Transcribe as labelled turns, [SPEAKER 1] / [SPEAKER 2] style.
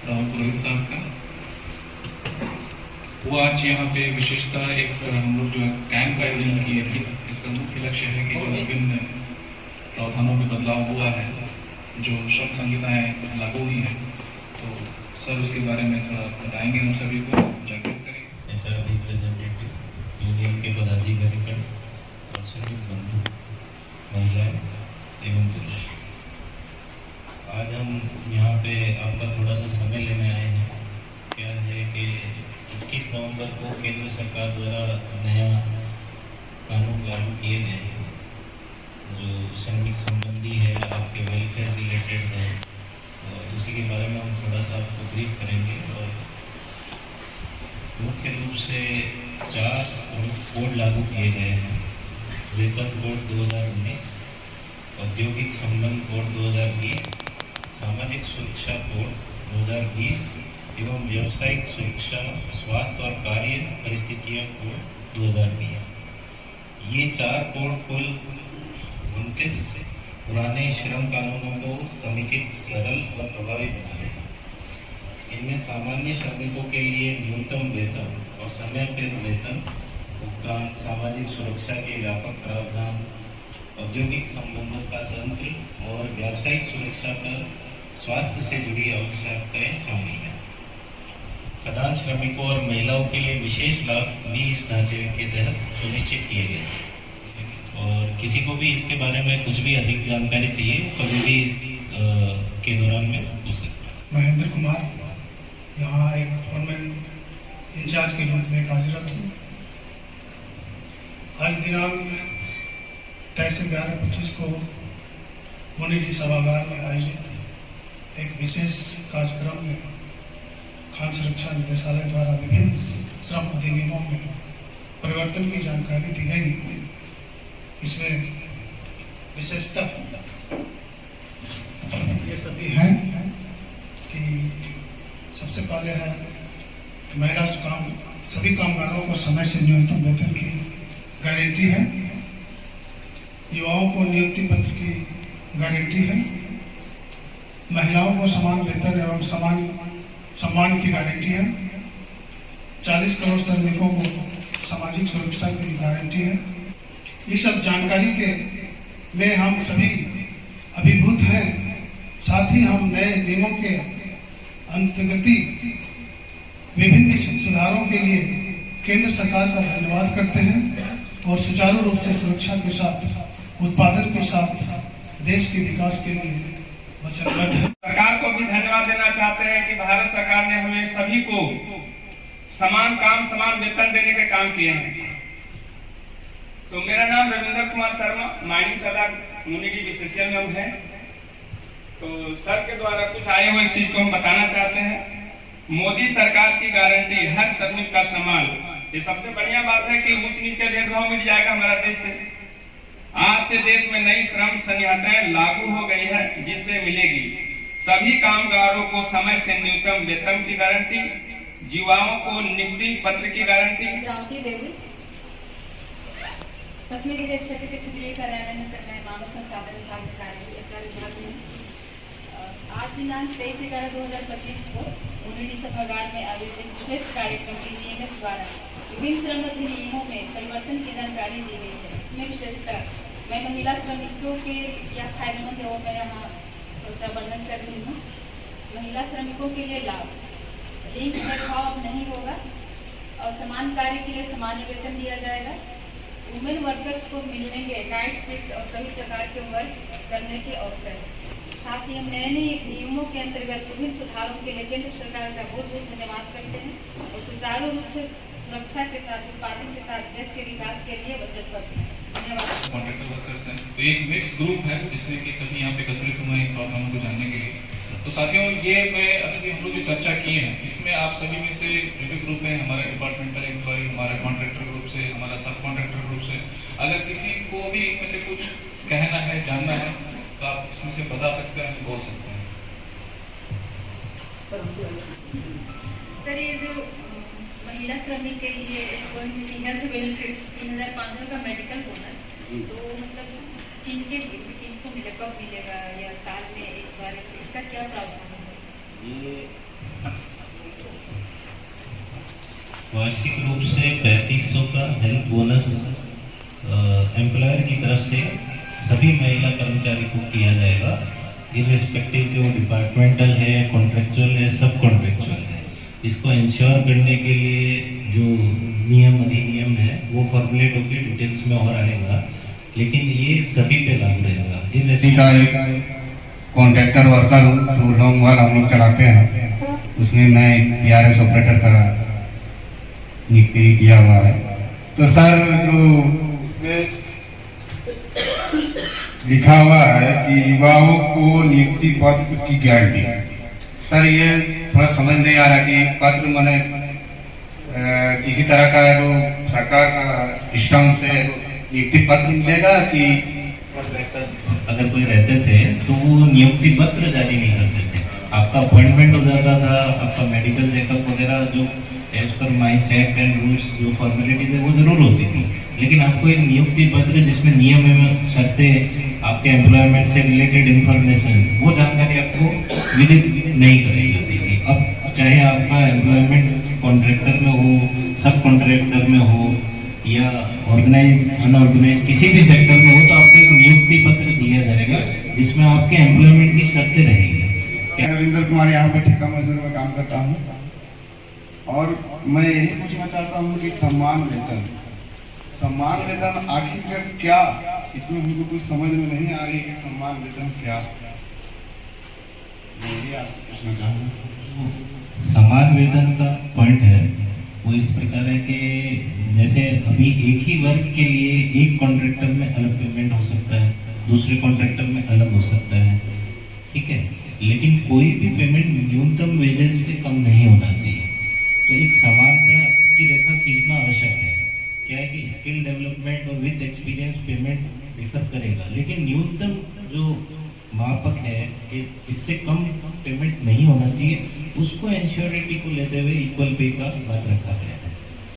[SPEAKER 1] राहुल पुरोहित साहब का। वो आज यहाँ पे विशेषता एक हम लोग जो है कैंप का आयोजन किए हैं। इसका मुख्य लक्ष्य है कि जो विभिन्न प्रावधानों में बदलाव हुआ है, जो श्रम संहिताएं लागू हुई हैं, तो सर उसके बारे में थोड़ा बताएंगे, हम सभी को जागरूक करेंगे।
[SPEAKER 2] एचआर रिप्रेजेंटेटिव, यूनियन के पदाधिकारी और सभी बंधु, महिलाएं एवं पुरुष, आज हम यहाँ पे आपका थोड़ा सा समय लेने आए हैं। क्या है कि 21 नवंबर को केंद्र सरकार द्वारा नया कानून लागू किए गए हैं जो श्रमिक संबंधी है, आपके वेलफेयर रिलेटेड है, और उसी के बारे में हम थोड़ा सा आपको ब्रीफ करेंगे। और मुख्य रूप से 4 कोड लागू किए गए हैं। वेतन कोड 2019, औद्योगिक संबंध कोड 2020, सामाजिक सुरक्षा कोड 2020 एवं व्यावसायिक सुरक्षा, स्वास्थ्य और कार्य परिस्थितियां कोड 2020। ये 4 कोड कुल 29 पुराने श्रम कानूनों को समेकित, सरल और प्रभावी बना रहे हैं। इनमें सामान्य श्रमिकों के लिए न्यूनतम वेतन और समय पर वेतन भुगतान, सामाजिक सुरक्षा के व्यापक प्रावधान, औद्योगिक संबंधों का तंत्र और व्यावसायिक सुरक्षा पर स्वास्थ्य से जुड़ी आवश्यकताएं शामिल हैं। खदान श्रमिकों और महिलाओं के लिए विशेष लाभ भी इस ढांचे के तहत सुनिश्चित किए गए हैं। और किसी को भी इसके बारे में कुछ भी अधिक जानकारी चाहिए, कभी भी इस के दौरान में पूछ सकता हूँ।
[SPEAKER 3] महेंद्र कुमार, यहाँ एक फॉरमैन इंचार्ज के रूप में कार्यरत हूँ। आज दिनांक 23/11/25 को मुनिडी सभागार में आयोजित एक विशेष कार्यक्रम में खाद्य सुरक्षा निदेशालय द्वारा विभिन्न श्रम अधिनियमों में परिवर्तन की जानकारी दी गई। इसमें विशेषता ये सभी हैं कि सबसे पहले है कि महिला सभी कामगारों को समय से न्यूनतम वेतन की गारंटी है। युवाओं को नियुक्ति पत्र की गारंटी है। महिलाओं को समान वेतन एवं समान सम्मान की गारंटी है। 40 करोड़ श्रमिकों को सामाजिक सुरक्षा की गारंटी है। ये सब जानकारी के में हम सभी अभिभूत हैं। साथ ही हम नए नियमों के अंतर्गत विभिन्न सुधारों के लिए केंद्र सरकार का धन्यवाद करते हैं और सुचारू रूप से सुरक्षा के साथ, उत्पादन के साथ देश के विकास के लिए वचनबद्ध है।
[SPEAKER 4] सरकार को भी धन्यवाद देना चाहते हैं कि भारत सरकार ने हमें सभी को समान काम समान वेतन देने के काम किए हैं। तो मेरा नाम रविंद्र कुमार शर्मा, माइनिंग सदा मुनिडी विशेषज्ञ में है। तो सर के द्वारा कुछ आए हुए चीज को हम बताना चाहते हैं। मोदी सरकार की गारंटी, हर श्रमिक का सम्मान। ये सबसे बढ़िया बात है कि ऊंच नीच का भेदभाव मिट जाएगा हमारा देश से। आज से देश में नई श्रम संहिताएं लागू हो गई है, जिससे मिलेगी सभी कामगारों को समय से न्यूनतम वेतन की गारंटी, युवाओं को नियुक्ति पत्र की गारंटी।
[SPEAKER 5] पश्चिमी जिले क्षेत्र के क्षेत्रीय कार्यालय में मैं मानव संसाधन विभाग में कार्यरत हूँ। आज दिनांक 23/11/2025 को मुनिडी सभागार में आयोजित एक विशेष कार्यक्रम की जीएमएस द्वारा विभिन्न श्रम अधिनियमों में परिवर्तन की जानकारी दी गई है। इसमें विशेषता मैं महिला श्रमिकों के या फायदेमंद है, मैं यहाँ उसका वर्णन कर रही हूँ। महिला श्रमिकों के लिए लाभ, लिंग भेदभाव नहीं होगा और समान कार्य के लिए समान वेतन दिया जाएगा। वुमेन वर्कर्स को मिलेंगे नाइट शिफ्ट और सभी प्रकार के वर्क करने के अवसर। साथ ही हम नए नियमों के अंतर्गत विभिन्न सुधारों के लिए केंद्र सरकार का बहुत बहुत धन्यवाद करते हैं और सुचारू रूप से सुरक्षा के साथ, उत्पादन के साथ देश के विकास के लिए वचनबद्ध हैं। धन्यवाद।
[SPEAKER 1] कॉन्ट्रैक्टर वर्कर्स हैं, तो एक मिक्स ग्रुप है जिसमें कि सभी यहाँ पे एकत्रित हुए हैं प्रावधानों को जानने के लिए। तो साथियों, ये मैं अभी हम लोग जो चर्चा किए हैं, इसमें आप सभी में से जो भी ग्रुप है, हमारा डिपार्टमेंटल एम्प्लॉय, हमारा कॉन्ट्रैक्टर ग्रुप से, हमारा सब कॉन्ट्रैक्टर ग्रुप से, अगर किसी को भी इसमें से कुछ कहना है, जानना है, तो आप इसमें से बता सकते हैं, बोल सकते हैं।
[SPEAKER 5] सर, ये जो महिला श्रमिक के लिए हेल्थ बेनिफिट्स 3500 का मेडिकल बोनस, तो मतलब किनको मिलेगा, कब मिलेगा या साल में एक बार, इसका क्या प्रावधान है सर?
[SPEAKER 2] ये वार्षिक रूप से 3500 का हेल्थ बोनस एम्प्लॉयर की तरफ से सभी महिला कर्मचारी को किया जाएगा, इररिस्पेक्टिव कि वो डिपार्टमेंटल है, कॉन्ट्रेक्चुअल है, सब कॉन्ट्रेक्चुअल है। इसको इंश्योर करने के लिए जो नियम अधिनियम है वो फॉर्मुलेट होकर डिटेल्स में और आएगा, लेकिन ये सभी पे लागू रहेगा।
[SPEAKER 6] इसी का एक कॉन्ट्रैक्टर वर्कर जो लॉन्ग वाल हम लोग चलाते हैं, उसमें मैं PRS ऑपरेटर का नियुक्ति किया हुआ है। तो सर जो इसमें लिखा हुआ है कि युवाओं को नियुक्ति पत्र की गारंटी, सर ये थोड़ा समझ नहीं आ रहा कि पत्र माने किसी तरह का जो सरकार का स्टाम्प से नियुक्ति पत्र मिलेगा कि
[SPEAKER 2] अगर कोई रहते थे तो वो नियुक्ति पत्र जारी नहीं करते थे, आपका अपॉइंटमेंट हो जाता था, आपका मेडिकल चेकअप वगैरह जो एज पर माइंस एक्ट एंड रूल्स जो फॉर्मेलिटीज है वो जरूर होती थी, लेकिन आपको एक नियुक्ति पत्र जिसमें नियम एवं शर्तें, आपके एम्प्लॉयमेंट से रिलेटेड इंफॉर्मेशन, वो जानकारी आपको विदित नहीं कराई जाती थी। अब चाहे आपका एम्प्लॉयमेंट कॉन्ट्रैक्टर में हो, सब कॉन्ट्रैक्टर में हो या ऑर्गेनाइज अनऑर्गेनाइज किसी भी सेक्टर में हो, तो आपको एक नियुक्ति पत्र दिया जाएगा जिसमें आपके एम्प्लॉयमेंट की शर्तें रहेगी।
[SPEAKER 6] रविंद्र कुमार यहाँ पे ठेका मजदूर में काम करता हूँ और मैं यही पूछना चाहता हूँ कि सम्मान वेतन आखिर क्या, इसमें हमको कुछ समझ में नहीं आ रही है कि सम्मान वेतन क्या, यही आपसे पूछना चाहूँगा।
[SPEAKER 2] समान वेतन का पॉइंट है वो इस प्रकार है कि जैसे अभी एक ही वर्क के लिए एक कॉन्ट्रैक्टर में अलग पेमेंट हो सकता है, दूसरे कॉन्ट्रैक्टर में अलग हो सकता है, ठीक है, लेकिन कोई भी पेमेंट न्यूनतम वेजेस से कम नहीं होना चाहिए। तो एक समानता की रेखा खींचना आवश्यक है। क्या है कि स्किल डेवलपमेंट और विद एक्सपीरियंस पेमेंट डिफर करेगा, लेकिन न्यूनतम जो मापक है कि इससे कम पेमेंट नहीं होना चाहिए, उसको इंश्योरिटी को लेते हुए इक्वल पे का बात रखा गया है।